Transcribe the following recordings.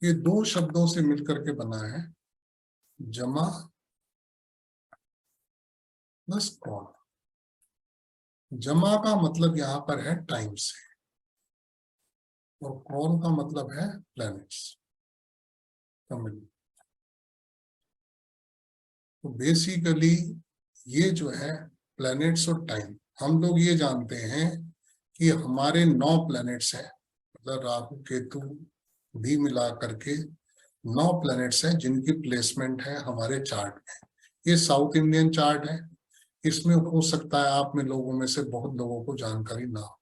ये दो शब्दों से मिलकर के बना है, जमा प्लस कॉन। जमा का मतलब यहां पर है टाइम से, और कॉन का मतलब है प्लैनेट्स। तो बेसिकली ये जो है प्लैनेट्स और टाइम, हम लोग ये जानते हैं कि हमारे 9 प्लैनेट्स हैं, मतलब राहु केतु भी मिला करके 9 प्लैनेट्स हैं जिनकी प्लेसमेंट है हमारे चार्ट में। ये साउथ इंडियन चार्ट है, इसमें हो सकता है आप में लोगों में से बहुत लोगों को जानकारी ना हो।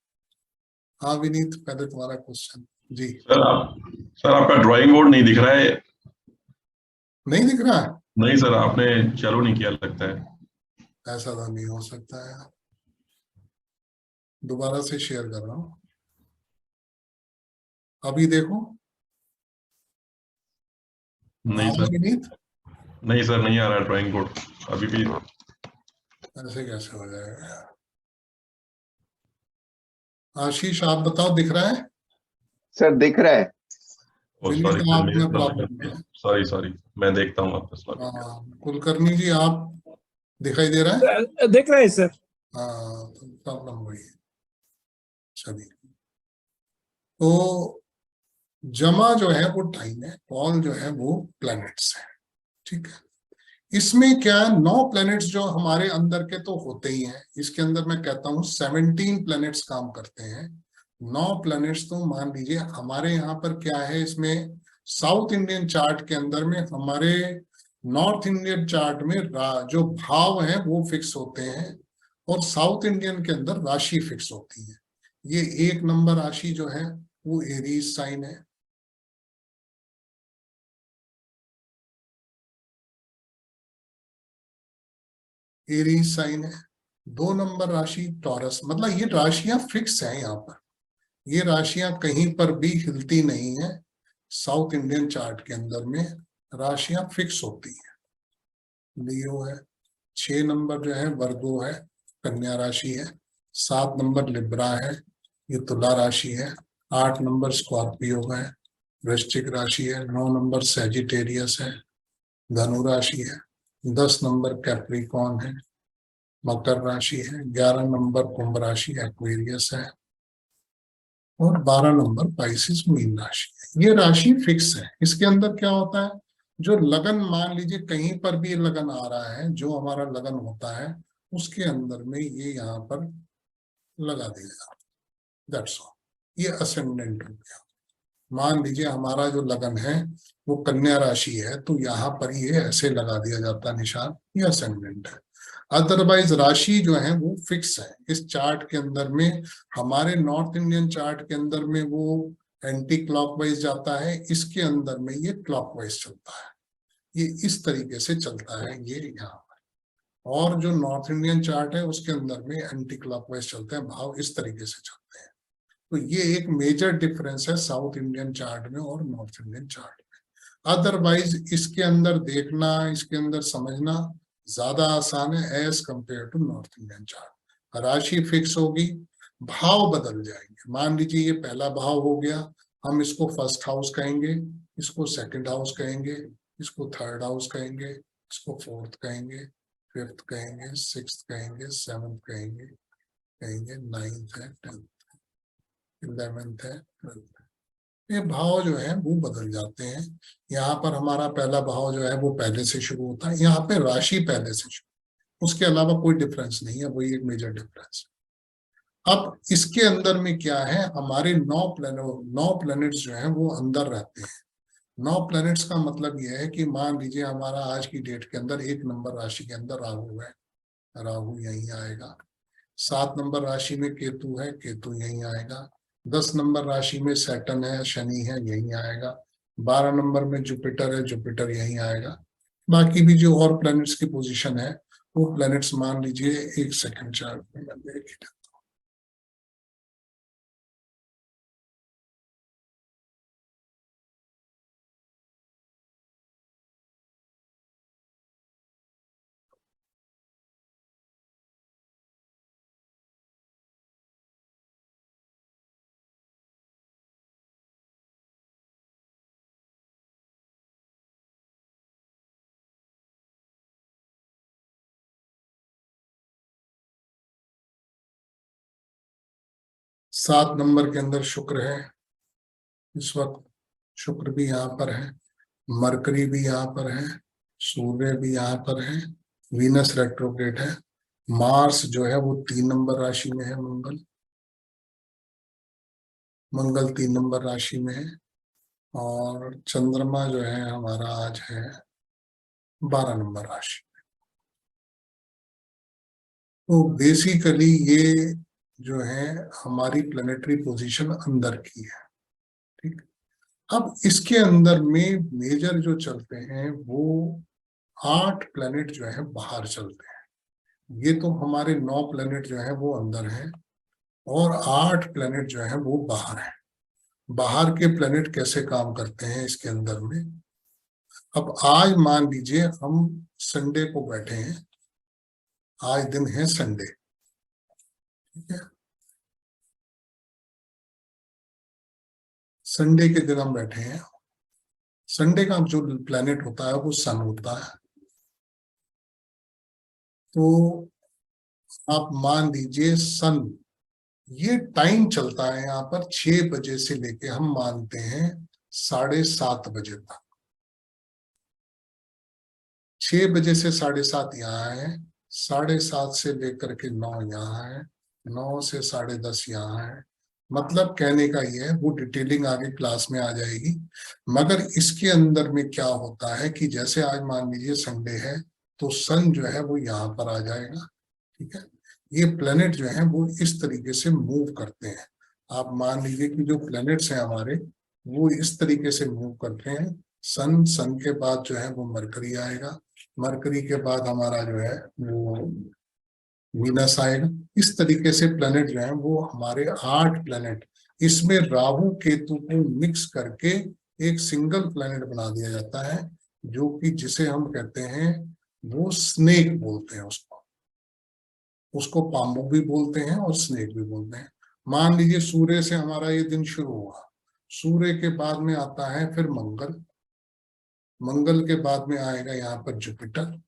हाँ विनीत, पहले तुम्हारा क्वेश्चन जी। सर आपका ड्राइंग बोर्ड नहीं दिख रहा है। नहीं दिख रहा है? नहीं सर, आपने चालू नहीं किया लगता है। ऐसा तो नहीं हो सकता है, दोबारा से शेयर कर रहा हूँ, अभी देखो। नहीं हाँ सर, विनीत, नहीं सर, नहीं आ रहा ड्राइंग बोर्ड अभी भी। ऐसे कैसे हो जाएगा? आशीष आप बताओ, दिख रहा है? सर दिख रहा है। ओ विनीत सॉरी सर, आप मेरे में तरफ प्रॉब्लम है। सॉरी सॉरी, मैं देखता हूँ आपका सॉरी। हाँ कुलकर्णी जी, आप दिखाई दे रहा है? देख रहे हैं सर। हाँ तो प्रॉब्लम हुई है सभी। तो जमा जो है वो टाइम है, कॉल जो है वो प्लैनेट्स है, ठीक है। इसमें क्या है, 9 प्लैनेट्स जो हमारे अंदर के तो होते ही हैं, इसके अंदर मैं कहता हूं 17 प्लैनेट्स काम करते हैं। 9 प्लैनेट्स तो मान लीजिए हमारे यहाँ पर क्या है, इसमें साउथ इंडियन चार्ट के अंदर में, हमारे नॉर्थ इंडियन चार्ट में जो भाव है वो फिक्स होते हैं, और साउथ इंडियन के अंदर राशि फिक्स होती है। ये 1 नंबर राशि जो है वो एरीज साइन है। एरीज साइन है। 2 नंबर राशि टॉरस, मतलब ये राशियां फिक्स हैं यहाँ पर, ये राशियां कहीं पर भी हिलती नहीं है। साउथ इंडियन चार्ट के अंदर में राशियां फिक्स होती हैं। लियो है। 6 नंबर जो है वर्गो है, कन्या राशि है। 7 नंबर लिब्रा है, ये तुला राशि है। 8 नंबर स्कॉर्पियो है, वृश्चिक राशि है। 9 नंबर सैजिटेरियस है, धनु राशि है। 10 नंबर कैप्रिकॉन है, मकर राशि है। 11 नंबर कुंभ राशि एक्वेरियस है, और 12 नंबर पाइसिस मीन राशि है। ये राशि फिक्स है। इसके अंदर क्या होता है, जो लगन, मान लीजिए कहीं पर भी लगन आ रहा है, जो हमारा लगन होता है उसके अंदर में ये यहाँ पर लगा दिया जाता है, दैट्स ऑल। ये असेंडेंट हो गया। मान लीजिए हमारा जो लगन है वो कन्या राशि है, तो यहाँ पर ये ऐसे लगा दिया जाता है निशान, ये असेंडेंट है। अदरवाइज राशि जो है वो फिक्स है इस चार्ट के अंदर में। हमारे नॉर्थ इंडियन चार्ट के अंदर में वो एंटी क्लॉकवाइज जाता है, इसके अंदर में ये क्लॉकवाइज चलता है। ये इस तरीके से चलता है ये यहाँ पर। और जो नॉर्थ इंडियन चार्ट है उसके अंदर में एंटी क्लॉकवाइज चलते हैं, भाव इस तरीके से चलते हैं। तो ये एक मेजर डिफरेंस है साउथ इंडियन चार्ट में और नॉर्थ इंडियन चार्ट में। अदरवाइज इसके अंदर देखना, इसके अंदर समझना ज्यादा आसान है as compare to North Indian chart. राशि फिक्स होगी, भाव बदल जाएंगे। मान लीजिए ये पहला भाव हो गया, हम इसको फर्स्ट हाउस कहेंगे, इसको सेकंड हाउस कहेंगे, इसको थर्ड हाउस कहेंगे, इसको फोर्थ कहेंगे, फिफ्थ कहेंगे, सिक्स्थ कहेंगे, सेवंथ कहेंगे, नाइन्थ है, 10th, 11th है, 12th। ये भाव जो है वो बदल जाते हैं। यहाँ पर हमारा पहला भाव जो है वो पहले से शुरू होता है, यहाँ पे राशि पहले से शुरू, उसके अलावा कोई डिफरेंस नहीं है, वही एक मेजर डिफरेंस है। अब इसके अंदर में क्या है, हमारे 9 प्लैनेट्स जो है वो अंदर रहते हैं। 9 प्लैनेट्स का मतलब यह है कि मान लीजिए हमारा आज की डेट के अंदर 1 नंबर राशि के अंदर राहु है, राहु यहीं आएगा। 7 नंबर राशि में केतु है, केतु यहीं आएगा। 10 नंबर राशि में सैटर्न है, शनि है, यहीं आएगा। 12 नंबर में जुपिटर है, जुपिटर यहीं आएगा। बाकी भी जो और प्लैनेट्स की पोजीशन है वो प्लैनेट्स मान लीजिए, एक सेकंड चार्ट में मैं देख ही 7 नंबर के अंदर शुक्र है, इस वक्त शुक्र भी यहाँ पर है, मरकरी भी यहाँ पर है, सूर्य भी यहाँ पर है, वीनस रेट्रोग्रेड है, मार्स जो है वो 3 नंबर राशि में है, मंगल 3 नंबर राशि में है, और चंद्रमा जो है हमारा आज है 12 नंबर राशि। तो बेसिकली ये जो है हमारी प्लेनेटरी पोजीशन अंदर की है, ठीक। अब इसके अंदर में मेजर जो चलते हैं वो 8 प्लेनेट जो है बाहर चलते हैं। ये तो हमारे 9 प्लेनेट जो है वो अंदर हैं और 8 प्लेनेट जो है वो बाहर हैं। बाहर के प्लेनेट कैसे काम करते हैं इसके अंदर में, अब आज मान लीजिए हम संडे को बैठे हैं, आज दिन है संडे, ठीक है। संडे के दिन हम बैठे हैं, संडे का जो प्लेनेट होता है वो सन होता है। तो आप मान लीजिए सन, ये टाइम चलता है यहाँ पर 6 बजे से लेके हम मानते हैं 7:30 बजे तक। 6 बजे से 7:30 यहाँ है, 7:30 से लेकर के 9 यहाँ है, 9 से 10:30 यहाँ है। मतलब कहने का ये है, वो डिटेलिंग आगे क्लास में आ जाएगी। मगर इसके अंदर में क्या होता है कि जैसे आज मान लीजिए संडे है तो सन जो है वो यहाँ पर आ जाएगा, ठीक है। ये प्लेनेट जो है वो इस तरीके से मूव करते हैं। आप मान लीजिए कि जो प्लेनेट्स हैं हमारे वो इस तरीके से मूव करते हैं। सन के बाद जो है वो मरकरी आएगा, मरकरी के बाद हमारा जो है वो वीनस आएगा। इस तरीके से प्लेनेट जो है वो हमारे 8 प्लेनेट, इसमें राहु केतु को मिक्स करके एक सिंगल प्लेनेट बना दिया जाता है, जो कि जिसे हम कहते हैं वो स्नेक बोलते हैं। उसको पाम्बू भी बोलते हैं और स्नेक भी बोलते हैं। मान लीजिए सूर्य से हमारा ये दिन शुरू हुआ, सूर्य के बाद में आता है फिर मंगल, मंगल के बाद में आएगा यहाँ पर जुपिटर,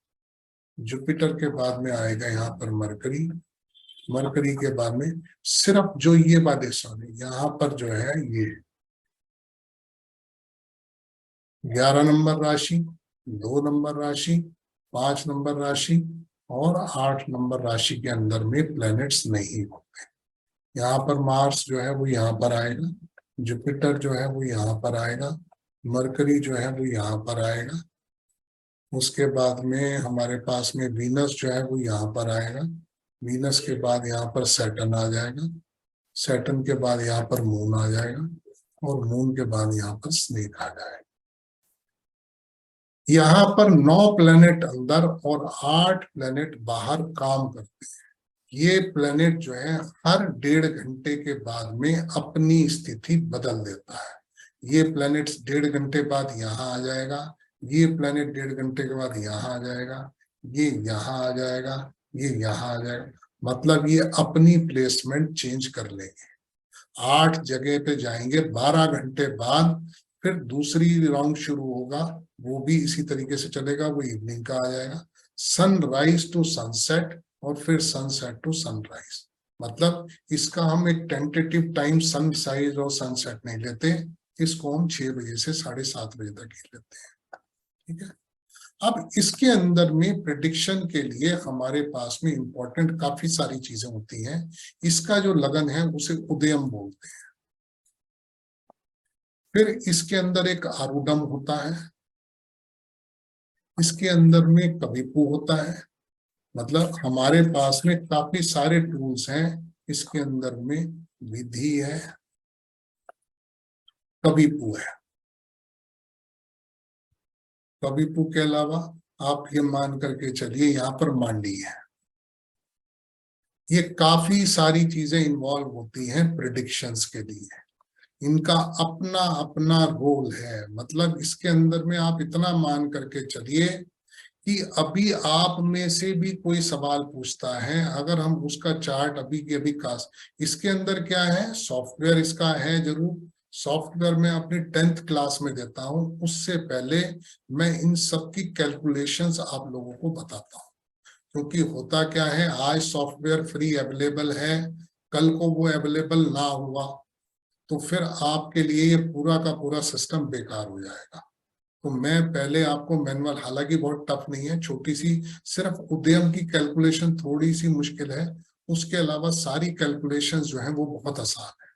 जुपिटर के बाद में आएगा यहाँ पर मरकरी, मरकरी के बाद में सिर्फ जो ये वाले सॉरी यहाँ पर जो है ये 11 नंबर राशि, 2 नंबर राशि, 5 नंबर राशि और 8 नंबर राशि के अंदर में प्लैनेट्स नहीं होते। यहाँ पर मार्स जो है वो यहाँ पर आएगा, जुपिटर जो है वो यहाँ पर आएगा, मरकरी जो है वो यहाँ पर आएगा। उसके बाद में हमारे पास में वीनस जो है वो यहाँ पर आएगा, वीनस के बाद यहाँ पर सैटर्न आ जाएगा, सैटर्न के बाद यहाँ पर मून आ जाएगा और मून के बाद यहाँ पर स्नेक आ जाएगा। यहाँ पर 9 प्लेनेट अंदर और 8 प्लेनेट बाहर काम करते हैं। ये प्लेनेट जो है हर 1.5 घंटे के बाद में अपनी स्थिति बदल देता है। ये प्लेनेट 1.5 घंटे बाद यहाँ आ जाएगा, ये प्लेनेट 1.5 घंटे के बाद यहाँ आ जाएगा, ये यहाँ आ जाएगा, ये यहाँ आ जाएगा। मतलब ये अपनी प्लेसमेंट चेंज कर लेंगे, 8 जगह पे जाएंगे। 12 घंटे बाद फिर दूसरी राउंड शुरू होगा, वो भी इसी तरीके से चलेगा, वो इवनिंग का आ जाएगा। सनराइज टू सनसेट और फिर सनसेट टू सनराइज। मतलब इसका हम एक टेंटेटिव टाइम सनसाइज और सनसेट नहीं लेते, इसको हम 6 बजे से 7:30 बजे तक ही लेते हैं, ठीक है। अब इसके अंदर में प्रेडिक्शन के लिए हमारे पास में इंपॉर्टेंट काफी सारी चीजें होती हैं। इसका जो लगन है उसे उदयम बोलते हैं। फिर इसके अंदर एक आरूढम होता है, इसके अंदर में कविपु होता है। मतलब हमारे पास में काफी सारे टूल्स हैं। इसके अंदर में विधि है, कविपु है। कविपु के अलावा आप ये मान करके चलिए यहाँ पर मांडी है। ये काफी सारी चीजें इन्वॉल्व होती हैं प्रेडिक्शंस के लिए, इनका अपना अपना रोल है। मतलब इसके अंदर में आप इतना मान करके चलिए कि अभी आप में से भी कोई सवाल पूछता है, अगर हम उसका चार्ट अभी के अभी इसके अंदर क्या है, सॉफ्टवेयर इसका है जरूर, सॉफ्टवेयर मैं अपनी 10th क्लास में देता हूं, उससे पहले मैं इन सब की कैलकुलेशंस आप लोगों को बताता हूं। क्योंकि होता क्या है, आज सॉफ्टवेयर फ्री अवेलेबल है, कल को वो अवेलेबल ना हुआ तो फिर आपके लिए ये पूरा का पूरा सिस्टम बेकार हो जाएगा। तो मैं पहले आपको मैनुअल, हालांकि बहुत टफ नहीं है, छोटी सी, सिर्फ उद्यम की कैलकुलेशन थोड़ी सी मुश्किल है, उसके अलावा सारी कैलकुलेशंस जो है वो बहुत आसान है,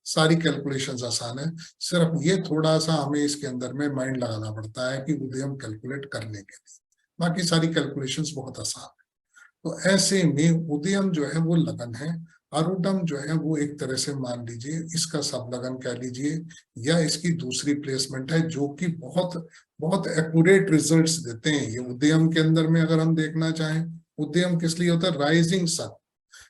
सारी कैलकुलेशंस आसान है। सिर्फ ये थोड़ा सा हमें इसके अंदर में माइंड लगाना पड़ता है कि उद्यम कैलकुलेट करने के लिए, बाकी सारी कैलकुलेशंस बहुत आसान है। तो ऐसे में उद्यम जो है वो लगन है, आरूढम जो है वो एक तरह से मान लीजिए इसका सब लगन कह लीजिए, या इसकी दूसरी प्लेसमेंट है, जो कि बहुत बहुत एक्यूरेट रिजल्ट्स देते हैं। ये उद्यम के अंदर में अगर हम देखना चाहें, उद्यम किस लिए होता है? Rising sun.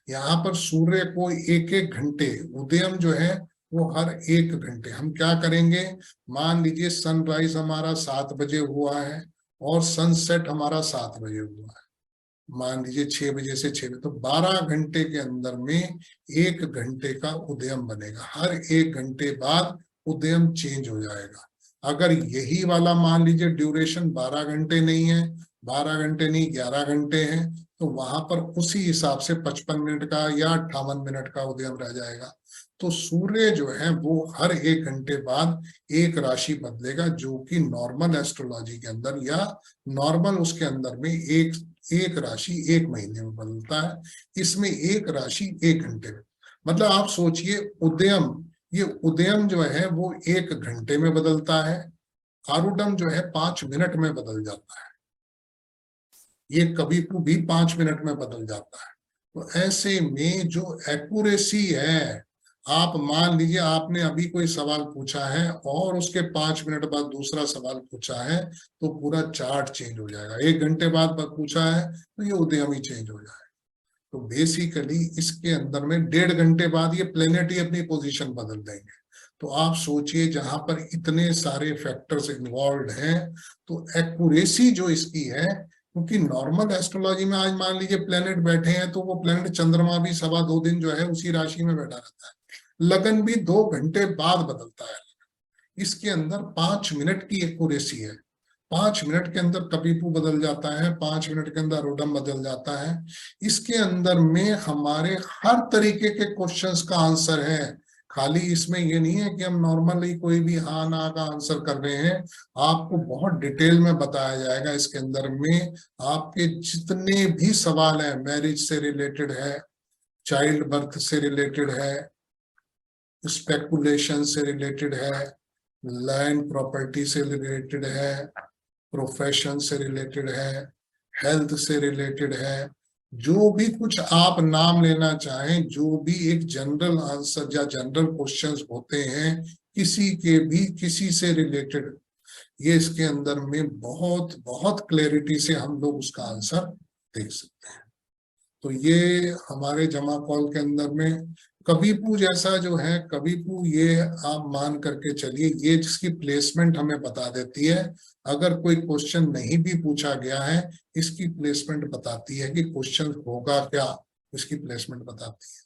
यहाँ पर सूर्य को एक एक घंटे, उदयम जो है वो हर एक घंटे, हम क्या करेंगे, मान लीजिए सनराइज हमारा 7 बजे हुआ है और सनसेट हमारा 7 बजे हुआ है, मान लीजिए 6 बजे से 6 बजे, तो 12 घंटे के अंदर में 1 घंटे का उदयम बनेगा। हर 1 घंटे बाद उदयम चेंज हो जाएगा। अगर यही वाला मान लीजिए ड्यूरेशन 12 घंटे नहीं है, 12 घंटे नहीं 11 घंटे हैं, तो वहां पर उसी हिसाब से 55 मिनट का या 58 मिनट का उदयम रह जाएगा। तो सूर्य जो है वो हर 1 घंटे बाद एक राशि बदलेगा, जो कि नॉर्मल एस्ट्रोलॉजी के अंदर या नॉर्मल उसके अंदर में एक राशि 1 महीने में बदलता है, इसमें एक राशि 1 घंटे में। मतलब आप सोचिए उदयम, ये उदयम जो है वो 1 घंटे में बदलता है, आरूढम जो है 5 मिनट में बदल जाता है, ये कभी भी 5 मिनट में बदल जाता है। तो ऐसे में जो एक्यूरेसी है, आप मान लीजिए आपने अभी कोई सवाल पूछा है और उसके 5 मिनट बाद दूसरा सवाल पूछा है, तो पूरा चार्ट चेंज हो जाएगा। 1 घंटे बाद पूछा है तो ये उदयम ही चेंज हो जाएगा। तो बेसिकली इसके अंदर में 1.5 घंटे बाद ये प्लेनेट ही अपनी पोजीशन बदल देंगे। तो आप सोचिए जहां पर इतने सारे फैक्टर्स इन्वॉल्व हैं, तो एक्यूरेसी जो इसकी है, क्योंकि नॉर्मल एस्ट्रोलॉजी में आज मान लीजिए प्लेनेट बैठे हैं तो वो प्लेनेट चंद्रमा भी 2.25 दिन जो है उसी राशि में बैठा रहता है, लगन भी 2 घंटे बाद बदलता है। इसके अंदर 5 मिनट की एक्यूरेसी है, 5 मिनट के अंदर कपीपू बदल जाता है, 5 मिनट के अंदर रोडम बदल जाता है। इसके अंदर में हमारे हर तरीके के क्वेश्चंस का आंसर है। खाली इसमें ये नहीं है कि हम नॉर्मली कोई भी हाँ ना का आंसर कर रहे हैं, आपको बहुत डिटेल में बताया जाएगा। इसके अंदर में आपके जितने भी सवाल हैं, मैरिज से रिलेटेड है, चाइल्ड बर्थ से रिलेटेड है, स्पेकुलेशन से रिलेटेड है, लैंड प्रॉपर्टी से रिलेटेड है, प्रोफेशन से रिलेटेड है, हेल्थ से रिलेटेड है, जो भी कुछ आप नाम लेना चाहें, जो भी एक जनरल आंसर या जनरल क्वेश्चंस होते हैं किसी के भी किसी से रिलेटेड, ये इसके अंदर में बहुत बहुत क्लैरिटी से हम लोग उसका आंसर देख सकते हैं। तो ये हमारे जमा कॉल के अंदर में कबीपू जैसा जो है, कबीपू ये आप मान करके चलिए, ये जिसकी प्लेसमेंट हमें बता देती है। अगर कोई क्वेश्चन नहीं भी पूछा गया है, इसकी प्लेसमेंट बताती है कि क्वेश्चन होगा क्या, इसकी प्लेसमेंट बताती है।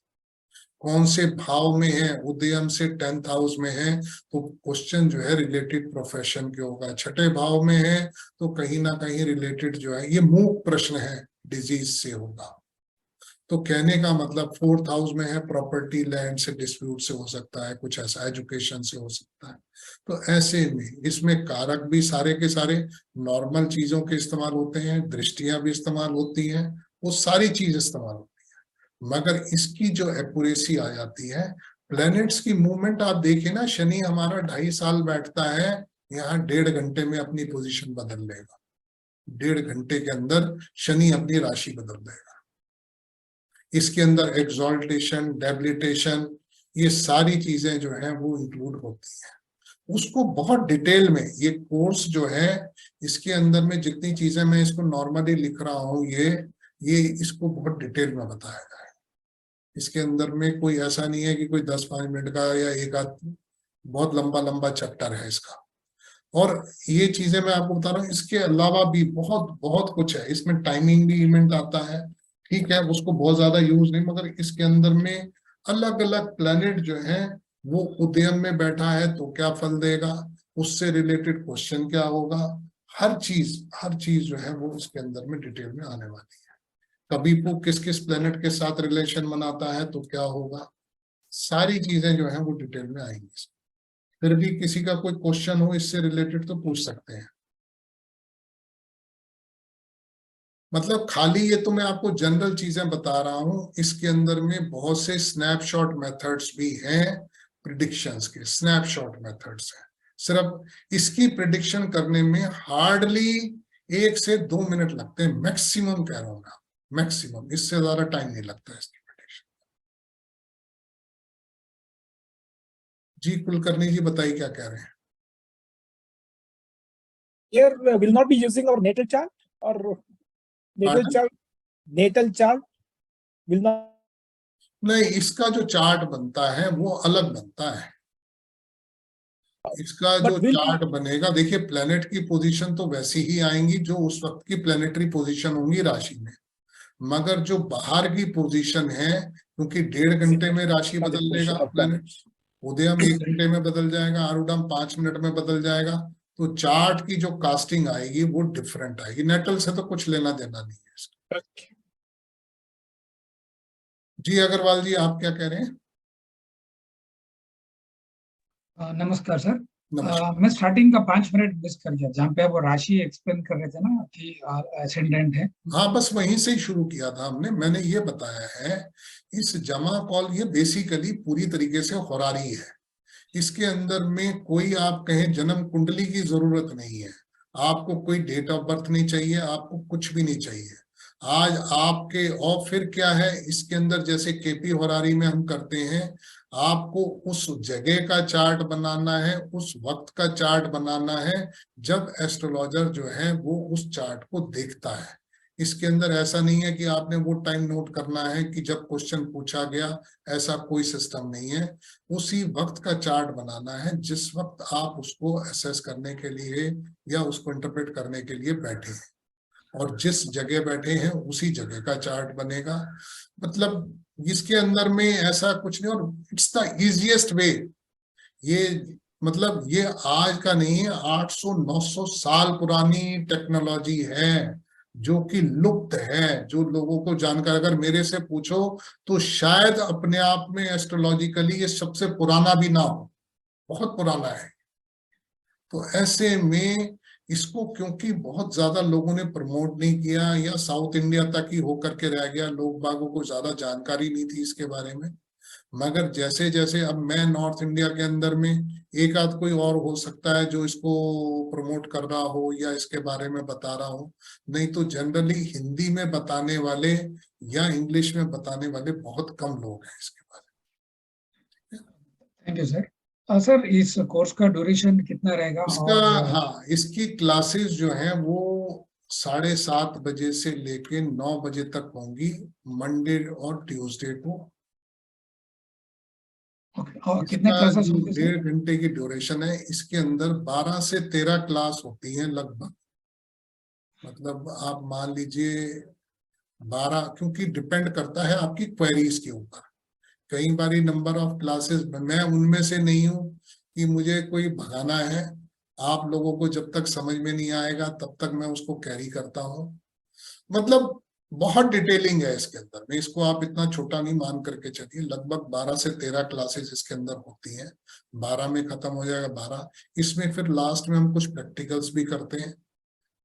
कौन से भाव में है, उदयम से 10th हाउस में है तो क्वेश्चन जो है रिलेटेड प्रोफेशन के होगा, 6ठे भाव में है तो कहीं ना कहीं रिलेटेड जो है, ये मूक प्रश्न है, डिजीज से होगा। तो कहने का मतलब 4th हाउस में है, प्रॉपर्टी लैंड से डिस्प्यूट से हो सकता है, कुछ ऐसा एजुकेशन से हो सकता है। तो ऐसे में इसमें कारक भी सारे के सारे नॉर्मल चीजों के इस्तेमाल होते हैं, दृष्टियां भी इस्तेमाल होती हैं, वो सारी चीज इस्तेमाल होती है। मगर इसकी जो एक्यूरेसी आ जाती है, प्लैनेट्स की मूवमेंट आप देखिए ना, शनि हमारा 2.5 साल बैठता है, यहाँ 1.5 घंटे में अपनी पोजीशन बदल लेगा, 1.5 घंटे के अंदर शनि अपनी राशि बदल देगा। इसके अंदर एक्सॉल्टेशन, डेबिलिटेशन, ये सारी चीजें जो हैं वो इंक्लूड होती हैं। उसको बहुत डिटेल में ये कोर्स जो है, इसके अंदर में जितनी चीजें मैं इसको नॉर्मली लिख रहा हूँ, ये इसको बहुत डिटेल में बताया जाए। इसके अंदर में कोई ऐसा नहीं है कि कोई 10-5 मिनट का या एक आध बहुत लंबा लंबा चैप्टर है इसका। और ये चीजें मैं आपको बता रहा हूँ, इसके अलावा भी बहुत बहुत कुछ है इसमें। टाइमिंग भी इवेंट आता है, ठीक है, उसको बहुत ज्यादा यूज नहीं, मगर इसके अंदर में अलग अलग प्लैनेट जो है वो उदयम में बैठा है तो क्या फल देगा, उससे रिलेटेड क्वेश्चन क्या होगा, हर चीज जो है वो इसके अंदर में डिटेल में आने वाली है। कभी वो किस किस प्लेनेट के साथ रिलेशन बनाता है तो क्या होगा, सारी चीजें जो है वो डिटेल में आएंगी। फिर भी किसी का कोई क्वेश्चन हो इससे रिलेटेड तो पूछ सकते हैं। मतलब खाली ये तो मैं आपको जनरल चीजें बता रहा हूं, इसके अंदर में बहुत से स्नैपशॉट मेथड्स भी हैं, प्रिडिक्शंस के स्नैपशॉट मेथड्स हैं। सिर्फ इसकी प्रिडिक्शन करने में हार्डली 1 से 2 मिनट लगते हैं मैक्सिमम, कह रहा हूं मैं, मैक्सिमम, इससे ज्यादा टाइम नहीं लगता है इसकी प्रिडिक्शन। जी कुलकर्णी जी बताइए क्या कह रहे हैं। Here will not be using our natal chart or natal Pardon? chart. Natal chart will not. नहीं, इसका जो चार्ट बनता है वो अलग बनता है। इसका जो चार्ट बनेगा, देखिए प्लेनेट की पोजीशन तो वैसी ही आएंगी जो उस वक्त की प्लेनेटरी पोजीशन होंगी राशि में, मगर जो बाहर की पोजीशन है, क्योंकि 1.5 घंटे में राशि बदल लेगा प्लेनेट, उदयम 1 घंटे में बदल जाएगा, आरूढम 5 मिनट में बदल जाएगा, तो चार्ट की जो कास्टिंग आएगी वो डिफरेंट आएगी। नेटल से तो कुछ लेना देना नहीं है इसका। जी अग्रवाल जी आप क्या कह रहे हैं। नमस्कार सर। नमस्कार। मैं स्टार्टिंग का 5 मिनट मिस कर गया, जहाँ पे आप वो राशि एक्सप्लेन कर रहे थे ना कि एसेंडेंट है। हाँ बस वहीं से ही शुरू किया था हमने। मैंने ये बताया है इस जमा कॉल ये बेसिकली पूरी तरीके से होरारी है। इसके अंदर में कोई आप कहें जन्म कुंडली की जरूरत नहीं है, आपको कोई डेट ऑफ बर्थ नहीं चाहिए, आपको कुछ भी नहीं चाहिए आज आपके। और फिर क्या है इसके अंदर, जैसे केपी होरारी में हम करते हैं, आपको उस जगह का चार्ट बनाना है, उस वक्त का चार्ट बनाना है जब एस्ट्रोलॉजर जो है वो उस चार्ट को देखता है। इसके अंदर ऐसा नहीं है कि आपने वो टाइम नोट करना है कि जब क्वेश्चन पूछा गया, ऐसा कोई सिस्टम नहीं है। उसी वक्त का चार्ट बनाना है जिस वक्त आप उसको असेस करने के लिए या उसको इंटरप्रेट करने के लिए बैठे हैं, और जिस जगह बैठे हैं उसी जगह का चार्ट बनेगा। मतलब इसके अंदर में ऐसा कुछ नहीं, और इट्स द इजीएस्ट वे। ये मतलब ये आज का नहीं है, 800-900 साल पुरानी टेक्नोलॉजी है जो कि लुप्त है, जो लोगों को जानकर, अगर मेरे से पूछो तो शायद अपने आप में एस्ट्रोलॉजिकली ये सबसे पुराना भी ना हो, बहुत पुराना है। तो ऐसे में इसको क्योंकि बहुत ज्यादा लोगों ने प्रमोट नहीं किया या साउथ इंडिया तक ही होकर के रह गया, लोग बागों को ज्यादा जानकारी नहीं थी इसके बारे में, मगर जैसे जैसे अब मैं नॉर्थ इंडिया के अंदर में एक आध कोई और हो सकता है जो इसको प्रमोट कर रहा हो या इसके बारे में बता रहा हो, नहीं तो जनरली हिंदी में बताने वाले या इंग्लिश में बताने वाले बहुत कम लोग हैं इसके बारे में। Thank you sir. सर इस कोर्स का ड्यूरेशन कितना रहेगा? इसका हाँ, इसकी क्लासेस जो है वो 7:30 बजे से लेके 9 बजे तक होंगी, मंडे और ट्यूसडे को। और कितने क्लासेस होंगे? 1.5 घंटे की ड्यूरेशन है। इसके अंदर 12 से 13 क्लास होती हैं लगभग। मतलब आप मान लीजिए 12, क्योंकि डिपेंड करता है आपकी क्वेरीज के ऊपर। कई बारी नंबर ऑफ क्लासेस, मैं उनमें से नहीं हूं कि मुझे कोई भगाना है। आप लोगों को जब तक समझ में नहीं आएगा तब तक मैं उसको कैरी करता हूं। मतलब बहुत डिटेलिंग है इसके अंदर में, इसको आप इतना छोटा नहीं मान करके चलिए। लगभग 12 से 13 क्लासेस इसके अंदर होती हैं, 12 में खत्म हो जाएगा 12। इसमें फिर लास्ट में हम कुछ प्रैक्टिकल्स भी करते हैं,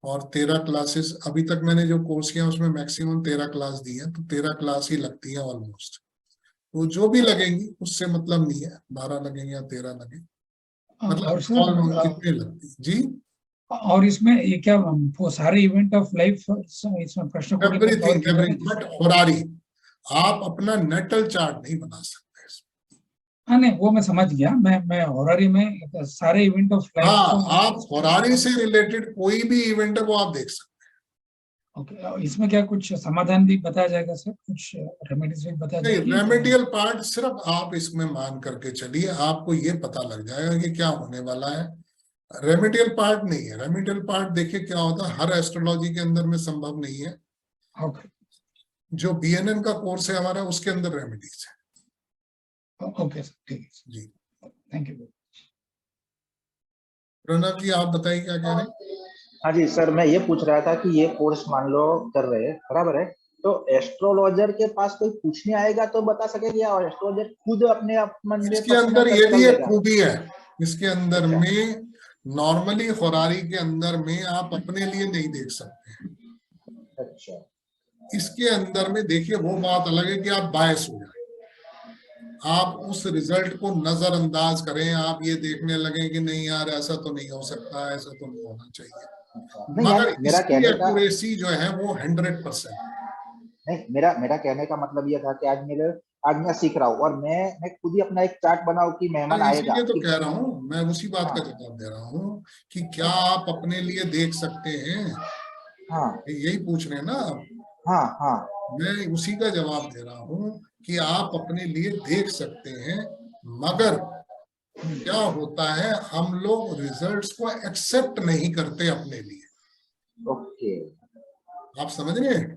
और 13 क्लासेस अभी तक मैंने जो कोर्स किया उसमें मैक्सिमम 13 क्लास दी है, तो 13 क्लास ही लगती है ऑलमोस्ट। तो जो भी लगेंगी उससे मतलब नहीं है 12 लगेंगे या 13 लगेंगे, मतलब और सर कितने लगती जी। और इसमें ये क्या वो सारे इवेंट ऑफ लाइफ इसमें प्रश्न एवरीथिंग, बट होरारी आप अपना नेटल चार्ट नहीं बना सकते। हाँ नहीं वो मैं समझ गया। मैं होरारी में सारे इवेंट ऑफ लाइफ। हाँ, आप होरारी से रिलेटेड कोई भी इवेंट है वो आप देख सकते हैं। ओके, इसमें क्या कुछ समाधान भी बताया जाएगा सर? कुछ रेमेडीज भी बताया नहीं, जाएगी? रेमेडियल पार्ट सिर्फ आप इसमें मान करके चलिए, आपको ये पता लग जाएगा कि क्या होने वाला है। रेमेडियल पार्ट नहीं है। रेमेडियल पार्ट देखिए क्या होता है, हर एस्ट्रोलॉजी के अंदर में संभव नहीं है। ओके, जो BNN का कोर्स है हमारा उसके अंदर रेमेडीज है। ओके सर, ठीक है जी, थैंक यू। प्रणव जी आप बताइए क्या कह रहे हैं। हाँ जी सर, मैं ये पूछ रहा था कि ये कोर्स मान लो कर रहे हैं, बराबर है, तो एस्ट्रोलॉजर के पास कोई पूछने आएगा तो बता सकेगा, और एस्ट्रोलॉजर खुद अपने आप मन में इसके personal अंदर ये करके भी कर एक लेगा? खूबी है, इसके अंदर अच्छा। में नॉर्मली खुरारी के अंदर में आप अपने लिए नहीं देख सकते। अच्छा। इसके अंदर में देखिए वो बात अलग है कि आप बायस हो जाए, आप उस रिजल्ट को नजरअंदाज करें, आप ये देखने लगे कि नहीं यार ऐसा तो नहीं हो सकता, ऐसा तो नहीं होना चाहिए, नहीं मगर यानी मेरा इसकी कहने का एक्यूरेसी जो है वो 100%। नहीं, मेरा कहने का मतलब ये था कि आज मैं सीख रहा हूँ और मैं खुद ही अपना एक चार्ट बनाऊं कि मेहमान हाँ, आएगा इसीलिए तो कि कह रहा हूँ, मैं उसी बात का हाँ जवाब दे रहा हूँ कि क्या आप अपने लिए देख सकते हैं, हाँ यही पूछ रहे हैं ना आप। हाँ हाँ मैं उसी का जवाब दे रहा हूँ कि आप अपने लिए देख सकते हैं, मगर क्या होता है हम लोग रिजल्ट्स को एक्सेप्ट नहीं करते अपने लिए। ओके। आप समझ रहे हैं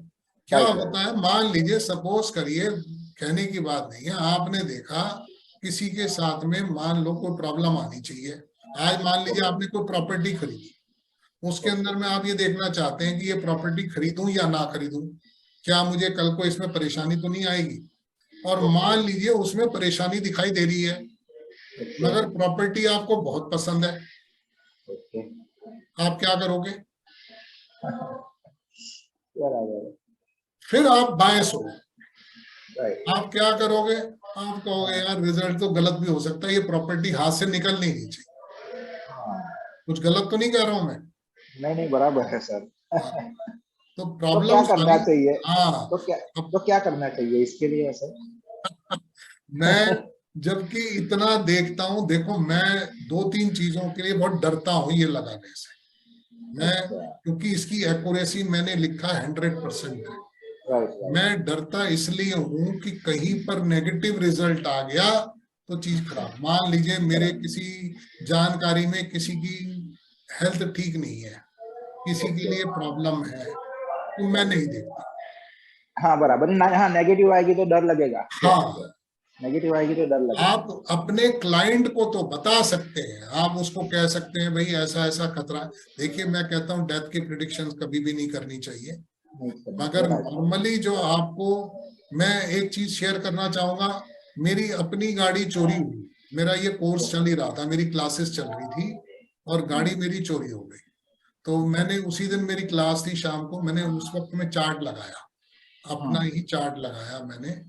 क्या Right, right. होता है? मान लीजिए, सपोज करिए, कहने की बात नहीं है, आपने देखा किसी के साथ में मान लो कोई प्रॉब्लम आनी चाहिए। आज मान लीजिए आपने कोई प्रॉपर्टी खरीदी, उसके अंदर में आप ये देखना चाहते हैं कि ये प्रॉपर्टी खरीदूं या ना खरीदूं, क्या मुझे कल को इसमें परेशानी तो नहीं आएगी। और मान लीजिए उसमें परेशानी दिखाई दे रही है, मगर प्रॉपर्टी आपको बहुत पसंद है, ओके। आप क्या करोगे? बराबर। फिर आप बायस हो, राइट। आप क्या करोगे? आप कहोगे यार रिजल्ट तो गलत भी हो सकता है, ये प्रॉपर्टी हाथ से निकल नहीं चाहिए। हाँ। कुछ गलत तो नहीं कह रहा हूं मैं? नहीं बराबर है सर। हाँ, तो तो प्रॉब्लम क्या करना सारी, चाहिए? हाँ, तो क्या करना चाहिए इसके लिए सर? मैं जबकि इतना देखता हूं, देखो मैं 2-3 चीजों के लिए बहुत डरता हूं ये लगाने से, मैं अच्छा। क्योंकि इसकी एक्यूरेसी मैंने लिखा 100% है। राइट। मैं डरता इसलिए हूं कि कहीं पर नेगेटिव रिजल्ट आ गया तो चीज खराब। मान लीजिए मेरे किसी जानकारी में किसी की हेल्थ ठीक नहीं है, किसी के लिए प्रॉब्लम है, तो मैं नहीं देखता। हाँ बराबर ना, हाँ नेगेटिव आएगी तो डर लगेगा। हाँ, नेगेटिव आएगी तो डर लगेगा। आप अपने क्लाइंट को तो बता सकते हैं, आप उसको कह सकते हैं भाई ऐसा ऐसा खतरा। देखिए मैं कहता हूँ डेथ की प्रिडिक्शंस कभी भी नहीं करनी चाहिए, मगर नॉर्मली जो आपको, मैं एक चीज शेयर करना चाहूंगा, मेरी अपनी गाड़ी चोरी हुई, मेरा ये कोर्स चल ही रहा था, मेरी क्लासेस चल रही थी और गाड़ी मेरी चोरी हो गई। तो मैंने उसी दिन मेरी क्लास थी शाम को, मैंने उस वक्त में चार्ट लगाया, अपना ही चार्ट लगाया मैंने,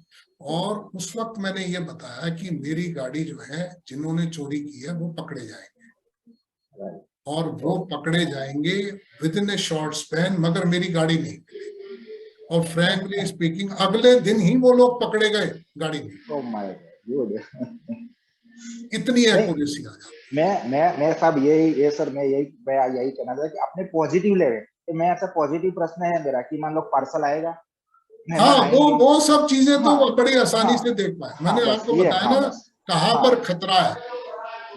और उस वक्त मैंने ये बताया कि मेरी गाड़ी जो है जिन्होंने चोरी की है वो पकड़े जाएंगे, और वो पकड़े जाएंगे with in A short span, मगर मेरी गाड़ी नहीं मिली। और फ्रैंकली स्पीकिंग अगले दिन ही वो लोग पकड़े गए गाड़ी में। Oh my God. इतनी एक्यूरेसी आ जाती। मैं सब ये सर मैं यही कहना था कि अपने पॉजिटिव ले रहे। तो मैं ऐसा पॉजिटिव प्रश्न है मेरा कि मान लो पार्सल आएगा, हाँ, मेहमान आएंगे। वो सब चीजें तो हाँ बड़ी आसानी हाँ से देख पाए। हाँ मैंने बस आपको ये बताया हाँ ना बस कहाँ हाँ पर खतरा है।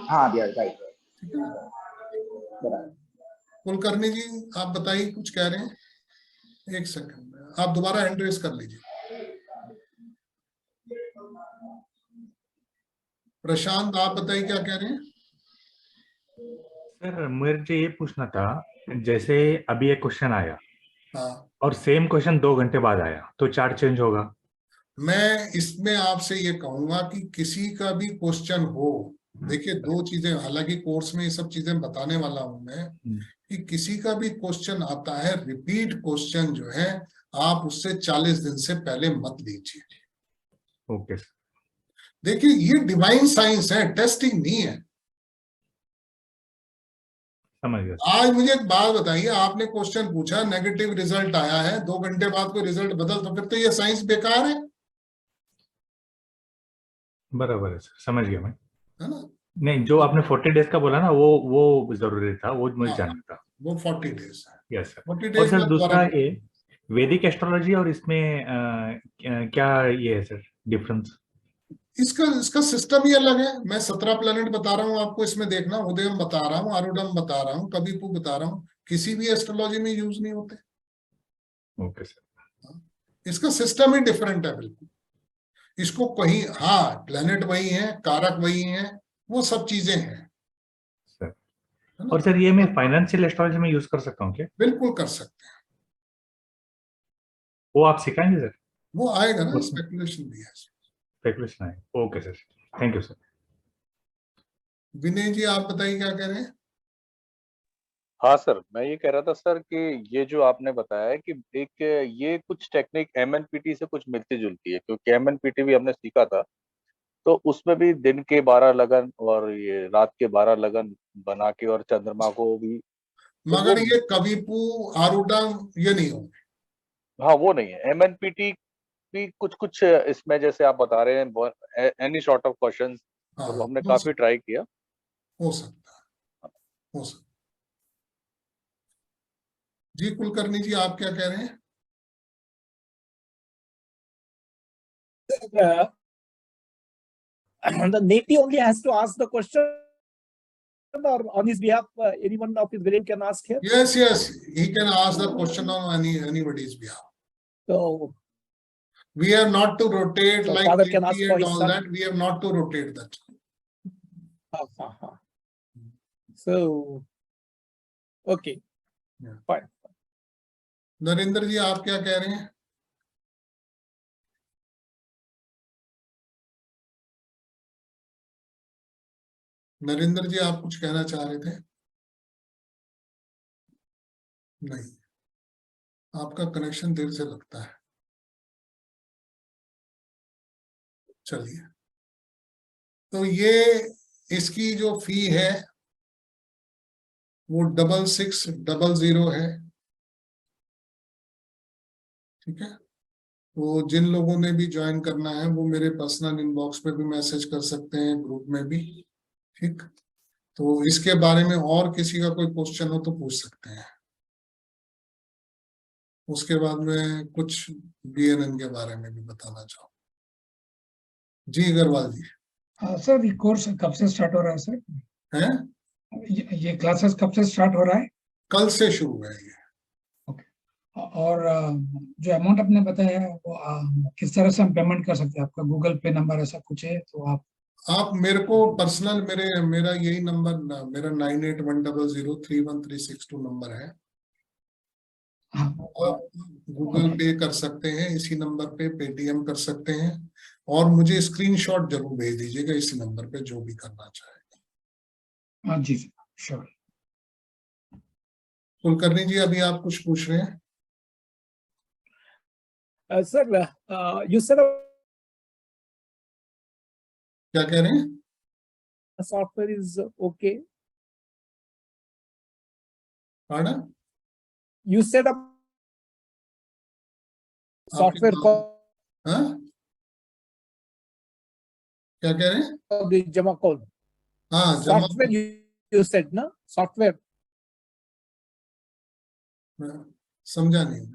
हाँ दिया राइट ठीक है, बराबर। कुलकर्णी जी आप बताइए, कुछ कह रहे हैं? एक सेकंड, आप दोबारा हैंड रेस कर लीजिए। प्रशांत आप बताइए क्या कह रहे हैं? सर मुझे ये पूछना था, जैसे अभी एक क्वेश्चन आया हाँ, और सेम क्वेश्चन 2 घंटे बाद आया तो चार्ट चेंज होगा? मैं इसमें आपसे ये कहूंगा कि किसी का भी क्वेश्चन हो, देखिए 2 चीजें, हालांकि कोर्स में ये सब चीजें बताने वाला हूं मैं, कि किसी का भी क्वेश्चन आता है, रिपीट क्वेश्चन जो है आप उससे 40 दिन से पहले मत लीजिए। Okay sir. देखिए ये डिवाइन साइंस है, टेस्टिंग नहीं है। समझ गया। आज मुझे एक बात बताइए, आपने क्वेश्चन पूछा, नेगेटिव रिजल्ट आया है, 2 घंटे बाद कोई रिजल्ट बदल, तो फिर तो ये साइंस बेकार है बराबर है सर, समझ गया मैं। है ना? नहीं, जो आपने 40 डेज का बोला ना वो जरूरी था, वो मुझे हाँ, जानना था। वो 40 डेज है। Yes sir. 40 और डेज सर में दूसरा दोबारा, ये वैदिक एस्ट्रोलॉजी और इसमें क्या ये है सर डिफरेंस? इसका सिस्टम ही अलग है। मैं 17 प्लेनेट बता रहा हूँ आपको, इसमें देखना, उदयम बता रहा हूँ, आरुडम बता रहा हूँ, कबीपू बता रहा हूँ, किसी भी एस्ट्रोलॉजी में यूज नहीं होते। Okay sir. इसका सिस्टम ही डिफरेंट है बिल्कुल। इसको कहीं, हाँ प्लेनेट वही है, कारक वही है, वो सब चीजें हैं, सर है और ना? सर ये मैं फाइनेंशियल एस्ट्रोलॉजी में यूज कर सकता हूँ क्या? बिल्कुल कर सकते हैं। वो आप सिखाएंगे सर? वो आएगा ना, उसमें- स्पेकुलेशन भी है। स्पेकुलेशन है, okay sir, thank you sir. Vinay ji आप बताइए क्या कह रहे हैं? हाँ सर, मैं ये कह रहा था सर कि ये जो आपने बताया है कि एक ये कुछ टेक्निक एमएनपीटी से कुछ मिलती जुलती है, क्योंकि एमएनपीटी भी हमने सीखा था, तो उसमें भी दिन के 12 लगन और ये रात के 12 लगन बना के और चंद्रमा को भी, तो मगर वो, ये कविपू आरूटा ये नहीं होंगे। हाँ वो नहीं है। एमएनपीटी भी कुछ कुछ इसमें जैसे आप बता रहे हैं एनी सॉर्ट ऑफ क्वेश्चंस, हाँ, तो हमने काफी ट्राई किया। हो सकता है, हो सकता है। जी कुलकर्णी जी आप क्या कह रहे हैं? The native only has to ask the question, or on his behalf, anyone of his village can ask here. Yes, he can ask the question on anybody's behalf. So We have not to rotate So like father can ask Liti for and his all son. that. We have not to rotate that. So okay, Yeah. fine. Narendra जी आप क्या कह रहे हैं? नरेंद्र जी आप कुछ कहना चाह रहे थे? नहीं, आपका कनेक्शन देर से लगता है। चलिए, तो ये इसकी जो फी है वो 6600 है। ठीक है, तो जिन लोगों ने भी ज्वाइन करना है वो मेरे पर्सनल इनबॉक्स पे भी मैसेज कर सकते हैं, ग्रुप में भी। ठीक, तो इसके बारे में और किसी का कोई क्वेश्चन हो तो पूछ सकते हैं। उसके बाद में कुछ बीएनएन के बारे में भी बताना चाहूँ। जी अग्रवाल जी। सर ये कोर्स कब से स्टार्ट हो रहा है सर? हैं? ये क्लासेस कब से स्टार्ट हो रहा है? कल से शुरू है ये। और जो अमाउंट आपने बताया है वो किस तरह से हम पेमेंट कर सकते हैं? आपका गूगल पे नंबर ऐसा कुछ है तो आप मेरे को पर्सनल मेरा यही नंबर, मेरा 9810031362 नंबर है। आप गूगल पे कर सकते हैं, इसी नंबर पे पेटीएम कर सकते हैं, और मुझे स्क्रीनशॉट जरूर भेज दीजिएगा इसी नंबर पे जो भी करना चाहेगा। हाँ जी श्योर। कुलकर्णी जी अभी आप कुछ पूछ रहे हैं? Sir, you said क्या कह रहे हैं? the software is okay. Pardon? You said a software called हाँ, क्या कह रहे हैं? the Jama call. हाँ, जमा Software you said, no? Software. समझा नहीं,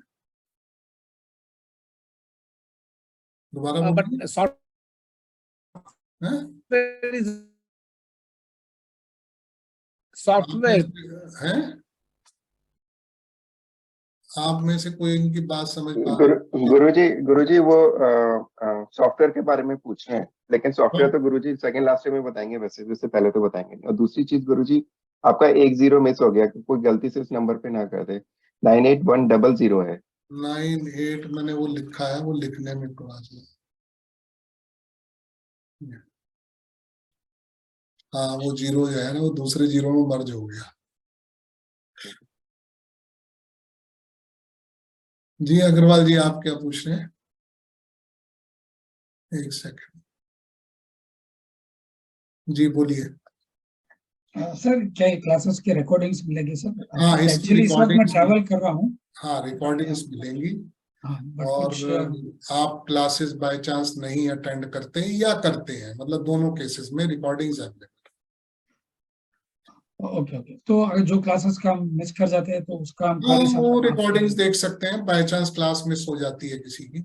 दोबारा But बोलिए। software हाँ? is software. है, आप में से कोई इनकी बात समझ पा गुरुजी वो सॉफ्टवेयर के बारे में पूछ रहे हैं, लेकिन सॉफ्टवेयर तो गुरुजी सेकंड लास्ट में बताएंगे, वैसे भी उससे पहले तो बताएंगे नहीं। और दूसरी चीज गुरुजी, आपका 10 मिस हो गया, कोई गलती से इस नंबर पे ना कर दे। 98100 है। 98 मैंने वो लिखा है, वो लिखने में थोड़ा सा, हाँ वो जीरो जो है ना वो दूसरे जीरो में मर्ज हो गया। जी अग्रवाल जी आप क्या पूछ रहे हैं? एक सेकंड, जी बोलिए। सर क्या ये क्लासेस की रिकॉर्डिंग्स मिलेगी सर? हाँ, इसकी एक्चुअली इस वक्त मैं recordings ट्रैवल कर रहा हूँ। हाँ, रिकॉर्डिंग्स मिलेंगी। हाँ, but और कुछ आप क्लासेस बाय चांस नहीं अटेंड करते हैं या करते हैं, मतलब दोनों केसेस में रिकॉर्डिंग्स अवेलेबल। ओके तो अगर जो क्लासेस का हम मिस कर जाते हैं तो उसका हम हाँ, कॉल वो रिकॉर्डिंग्स देख सकते हैं, बाय चांस क्लास मिस हो जाती है किसी की।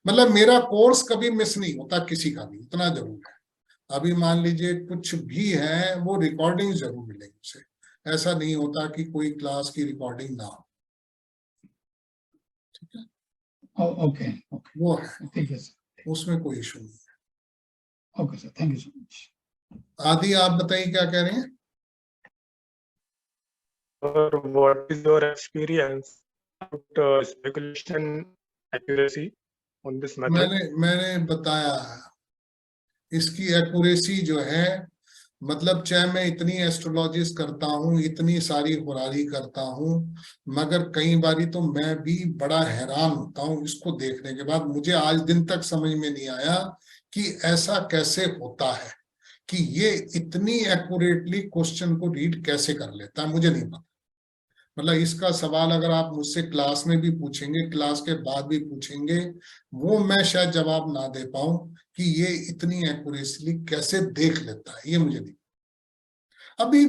मतलब मेरा कोर्स कभी मिस नहीं होता किसी का भी, इतना जरूर है। अभी मान लीजिए कुछ भी है वो रिकॉर्डिंग जरूर मिलेगी उसे, ऐसा नहीं होता कि कोई क्लास की रिकॉर्डिंग ना हो। ठीक है, ओके वो है, ठीक है सर, उसमें कोई इशू नहीं है। Okay sir, thank you so much. आदि आप बताइए क्या कह रहे हैं? What is your experience about speculation accuracy on this method? मैंने बताया है, इसकी एक्यूरेसी जो है, मतलब चाहे मैं इतनी एस्ट्रोलॉजीज करता हूँ, इतनी सारी हुरारी करता हूँ, मगर कई बारी तो मैं भी बड़ा हैरान होता हूँ इसको देखने के बाद। मुझे आज दिन तक समझ में नहीं आया कि ऐसा कैसे होता है कि ये इतनी एक्यूरेटली क्वेश्चन को रीड कैसे कर लेता है, मुझे नहीं पता। मतलब इसका सवाल अगर आप मुझसे क्लास में भी पूछेंगे, क्लास के बाद भी पूछेंगे, वो मैं शायद जवाब ना दे पाऊं कि ये इतनी एक्यूरेटली कैसे देख लेता है, ये मुझे नहीं। अभी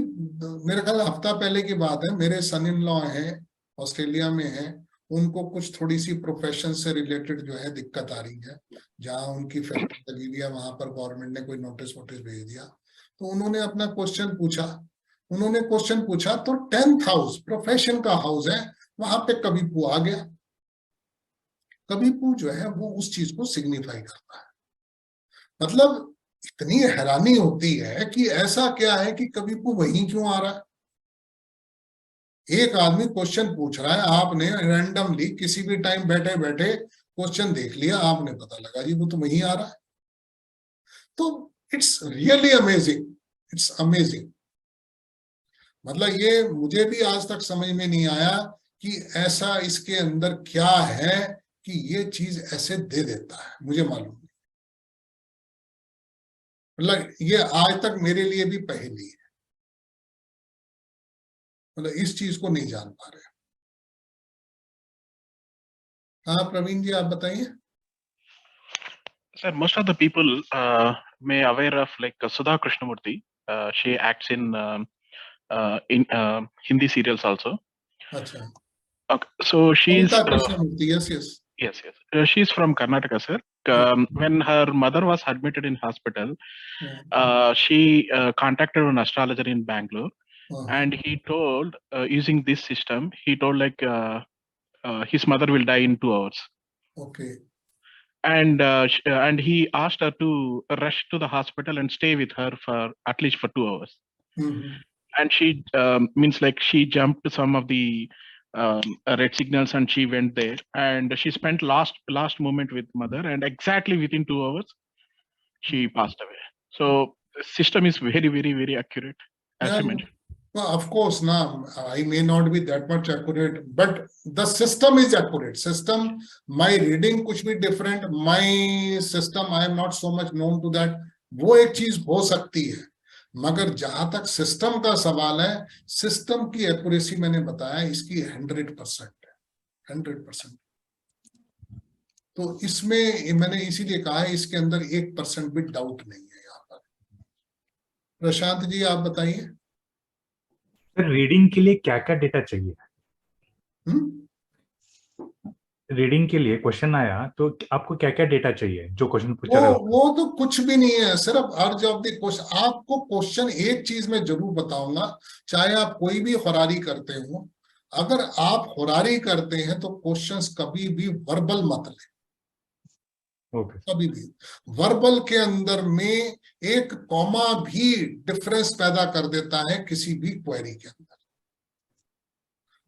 मेरे ख्याल हफ्ता पहले की बात है, मेरे सन इन लॉ हैं, ऑस्ट्रेलिया में हैं, उनको कुछ थोड़ी सी प्रोफेशन से रिलेटेड जो है दिक्कत आ रही है, जहां उनकी फैक्ट्री लगी हुई है, वहां पर गवर्नमेंट ने कोई नोटिस वोटिस भेज दिया। तो उन्होंने अपना क्वेश्चन पूछा, तो 10th हाउस प्रोफेशन का हाउस है, वहां पे कबीपू आ गया। कबीपू जो है वो उस चीज को सिग्निफाई करता है। मतलब इतनी हैरानी होती है कि ऐसा क्या है कि कबीपू वहीं क्यों आ रहा है। एक आदमी क्वेश्चन पूछ रहा है, आपने रैंडमली किसी भी टाइम बैठे बैठे क्वेश्चन देख लिया, आपने पता लगा जी वो तो वहीं आ रहा है। तो it's really amazing, it's amazing. मतलब ये मुझे भी आज तक समझ में नहीं आया कि ऐसा इसके अंदर क्या है कि ये चीज ऐसे दे देता है, मुझे मालूम नहीं। मतलब ये आज तक मेरे लिए भी पहेली है, मतलब इस चीज को नहीं जान पा रहे। हाँ प्रवीण जी, आप बताइए। Sir, most of the people may aware of like Sudha Krishnamurti. She acts in Hindi serials also. अच्छा, Okay, so she's Sudha Krishnamurti, yes. yes. She's from Karnataka, sir. When her mother was admitted in hospital, she contacted an astrologer in Bangalore, and he told, using this system, he told like his mother will die in 2 hours. Okay. And he asked her to rush to the hospital and stay with her for at least for 2 hours. And she means like she jumped to some of the red signals and she went there, and she spent last moment with mother, and exactly within 2 hours she passed away. So the system is very, very, very accurate, as you mentioned. Well, of course, now I may not be that much accurate, but the system is accurate. System, my reading कुछ भी different, my system, I am not so much known to that. वो एक चीज हो सकती है, मगर जहां तक सिस्टम का सवाल है, सिस्टम की एक्यूरेसी मैंने बताया इसकी 100% है, 100%। तो इसमें मैंने इसीलिए कहा है इसके अंदर 1% भी डाउट नहीं है यहाँ पर। प्रशांत जी, आप बताइए। रीडिंग के लिए क्या क्या डेटा चाहिए? रीडिंग के लिए क्वेश्चन आया तो आपको क्या क्या डेटा चाहिए जो क्वेश्चन पूछा रहे हो? वो तो कुछ भी नहीं है, सिर्फ अर्ज ऑफ द क्वेश्चन। आपको क्वेश्चन एक चीज मैं जरूर बताऊंगा, चाहे आप कोई भी खुरारी करते हो, अगर आप खुरारी करते हैं तो क्वेश्चंस कभी भी वर्बल मत लें। कभी भी वर्बल के अंदर में एक कॉमा भी डिफरेंस पैदा कर देता है किसी भी क्वेरी के अंदर।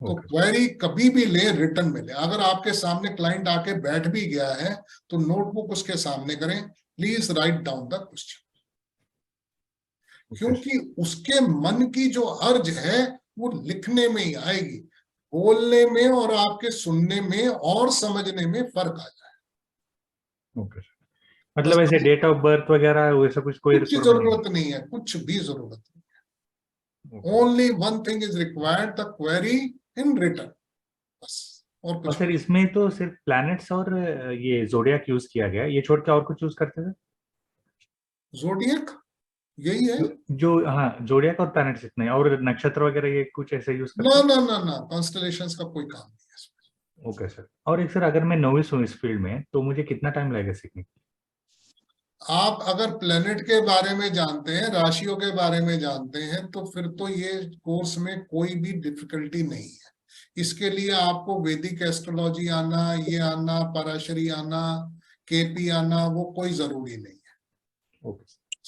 तो क्वेरी कभी भी ले, रिटर्न में ले। अगर आपके सामने क्लाइंट आके बैठ भी गया है तो नोटबुक उसके सामने करें, please write down the question, क्योंकि उसके मन की जो अर्ज है वो लिखने में ही आएगी, बोलने में और आपके सुनने में और समझने में फर्क आ जाए। मतलब ऐसे डेट ऑफ बर्थ वगैरह वैसा कुछ कोई जरूरत नहीं है, कुछ भी जरूरत नहीं है। Only one thing is required, the query in return, बस। और सर इसमें तो सिर्फ प्लैनेट्स और ये जोडियाक यूज किया गया, ये छोड़ के और कुछ यूज करते थे? जोडियक यही है जो, हाँ, जोडियक और प्लैनेट्स इतने, और नक्षत्र वगैरह ये कुछ ऐसे यूज करते हैं? ना, कॉन्स्टलेशंस का कोई काम नहीं है इसमें। Okay sir. और एक सर, अगर मैं नोविस हूँ इस फील्ड में तो मुझे कितना टाइम लगेगा सीखने? आप अगर प्लेनेट के बारे में जानते हैं, राशियों के बारे में जानते हैं, तो फिर तो ये कोर्स में कोई भी डिफिकल्टी नहीं है। इसके लिए आपको वैदिक एस्ट्रोलॉजी आना, ये आना, पराशरी आना, केपी आना, वो कोई जरूरी नहीं है।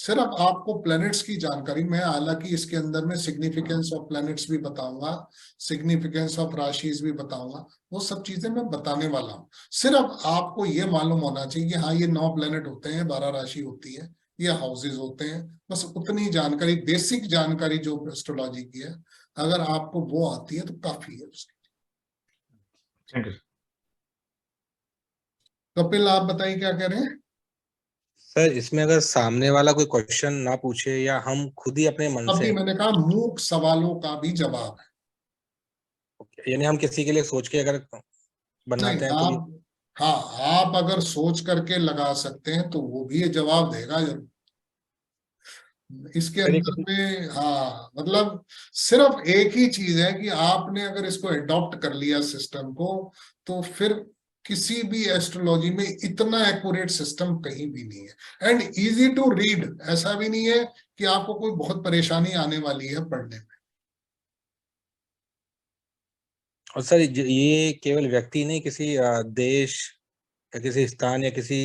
सिर्फ आपको प्लैनेट्स की जानकारी, मैं हालांकि इसके अंदर में सिग्निफिकेंस ऑफ प्लैनेट्स भी बताऊंगा, सिग्निफिकेंस ऑफ राशिज भी बताऊंगा, वो सब चीजें मैं बताने वाला हूँ। सिर्फ आपको ये मालूम होना चाहिए कि हाँ ये 9 प्लैनेट होते हैं, 12 राशि होती है, ये हाउसेज होते हैं, बस उतनी जानकारी, बेसिक जानकारी जो एस्ट्रोलॉजी की है, अगर आपको वो आती है तो काफी है उसकी। थैंक यू कपिल आप बताइए क्या कह रहे हैं? सर इसमें अगर सामने वाला कोई क्वेश्चन ना पूछे या हम खुद ही अपने मन अभी से, मैंने कहा मूक सवालों का भी जवाब है, यानी हम किसी के लिए सोच के अगर बनाते हैं तो आप, हाँ आप अगर सोच करके लगा सकते हैं तो वो भी ये जवाब देगा जरूर। इसके अंदर में हाँ मतलब सिर्फ एक ही चीज है कि आपने अगर इसको अडॉप्ट कर लिया सिस्टम को, तो फिर किसी भी एस्ट्रोलॉजी में इतना एक्यूरेट सिस्टम कहीं भी नहीं है, एंड इजी टू रीड, ऐसा भी नहीं है कि आपको कोई बहुत परेशानी आने वाली है पढ़ने में। और सर ये केवल व्यक्ति नहीं, किसी देश या किसी स्थान या किसी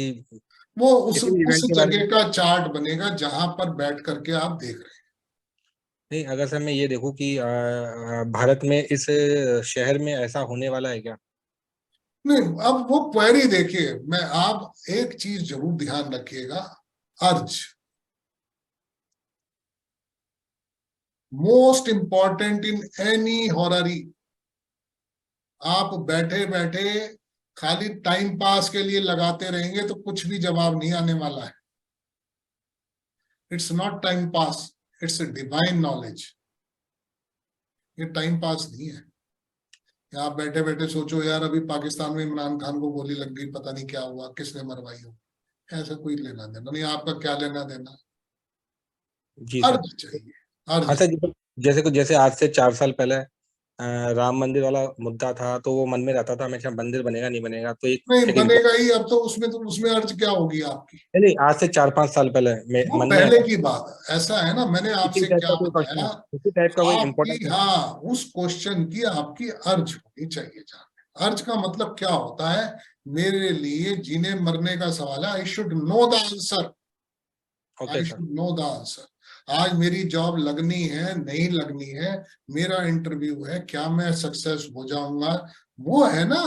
वो उस event के बारे जगह में, का चार्ट बनेगा जहां पर बैठ करके आप देख रहे हैं। नहीं अगर सर मैं ये देखूं कि भारत में इस शहर में ऐसा होने वाला है क्या? नहीं, अब वो क्वेरी देखिए, मैं आप एक चीज जरूर ध्यान रखिएगा, अर्ज most important in any horary. आप बैठे बैठे खाली टाइम पास के लिए लगाते रहेंगे तो कुछ भी जवाब नहीं आने वाला है। It's not time pass, it's divine knowledge. ये टाइम पास नहीं है। आप बैठे बैठे सोचो यार अभी पाकिस्तान में इमरान खान को गोली लग गई, पता नहीं क्या हुआ, किसने मरवाई हो, ऐसा कोई लेना देना नहीं। आपका क्या लेना देना? जी अर्ज चाहिए, अर्ज। हाँ सर, जैसे आज से 4 साल पहले राम मंदिर वाला मुद्दा था, तो वो मन में रहता था हमेशा, मंदिर बनेगा नहीं बनेगा, तो एक नहीं बनेगा ही, अब तो उसमें अर्ज क्या होगी आपकी? नहीं, आज से 4-5 साल पहले वो मन पहले में की बात है। ऐसा है ना, मैंने आपसे क्या बताया, उसी टाइप का कोई आपकी इम्पोर्टेंट, हाँ उस क्वेश्चन की आपकी अर्ज होनी चाहिए जान। अर्ज का मतलब क्या होता है? मेरे लिए जीने मरने का सवाल है, I should know the answer, I should know the answer. आज मेरी जॉब लगनी है नहीं लगनी है, मेरा इंटरव्यू है, क्या मैं सक्सेस हो जाऊंगा, वो है ना